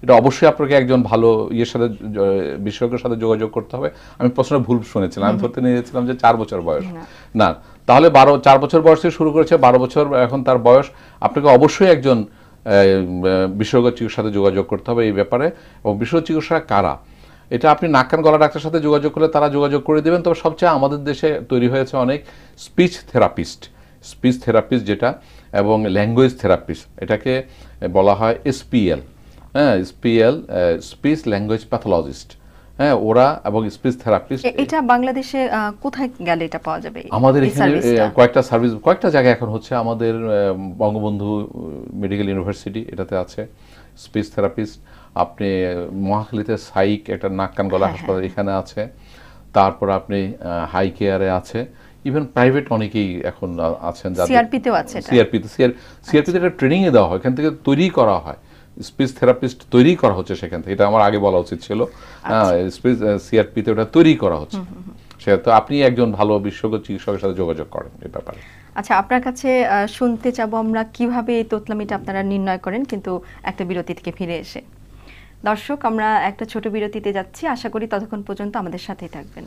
এটা অবশ্যই আপনাকে একজন ভালো ইয়ের সাথে বিশেষজ্ঞের সাথে যোগাযোগ করতে হবে। আমি প্রশ্নটা ভুল শুনেছিলাম, আমি ধরতে নিয়েছিলাম যে 4 বছর বয়স। না, তাহলে 4 বছর বয়স থেকে শুরু করেছে, 12 বছর এখন তার বয়স। আপনাকে অবশ্যই একজন বিশেষজ্ঞ চিকিৎসার সাথে যোগাযোগ করতে হবে এই ব্যাপারে। এবং বিশেষজ্ঞ চিকিৎসা কারা, এটা আপনি নাক কান গলা ডাক্তারের সাথে যোগাযোগ করলে তারা যোগাযোগ করে দেবেন। তবে সবচেয়ে আমাদের দেশে তৈরি হয়েছে অনেক স্পিচ থেরাপিস্ট যেটা, এবং ল্যাঙ্গুয়েজ থেরাপিস্ট, এটাকে বলা হয় এসপিএল। হ্যাঁ, এসপিএল, স্পিচ ল্যাঙ্গুয়েজ প্যাথোলজিস্ট। হ্যাঁ, ওরা এবং স্পিচ থেরাপিস্ট। এটা বাংলাদেশে কোথায় গেলে এটা পাওয়া যাবে? আমাদের এখানে কয়েকটা জায়গায় এখন হচ্ছে। আমাদের বঙ্গবন্ধু মেডিকেল ইউনিভার্সিটি, এটাতে আছে স্পিচ থেরাপিস্ট। আপনি মহাখালীতে সাইক, একটা নাক কান গলা হাসপাতাল, এখানে আছে। তারপর আপনি হাই কেয়ারে আছে, ইভেন প্রাইভেট অনেকেই এখন আছেন। সিআরপিতেও আছে। সিআরপিতে একটা ট্রেনিং এ দেওয়া হয়, এখান থেকে তৈরি করা হয় স্পিচ থেরাপিস্ট, তৈরি করা হচ্ছে সেখান থেকে। এটা আমার আগে বলা উচিত ছিল। স্পিচ সিআরপিতে ওটা তৈরি করা হচ্ছে। সেটা তো আপনি একজন ভালো বিশেষজ্ঞ চিকিৎসকের সাথে যোগাযোগ করেন এই ব্যাপারে। আচ্ছা, আপনার কাছে শুনতে চাবো আমরা কিভাবে এই তোতলামিটা আপনারা নির্ণয় করেন, কিন্তু একটা বিরতি থেকে ফিরে এসে। দর্শক, আমরা একটা ছোট বিরতিতে যাচ্ছি, আশা করি ততক্ষণ পর্যন্ত আমাদের সাথেই থাকবেন।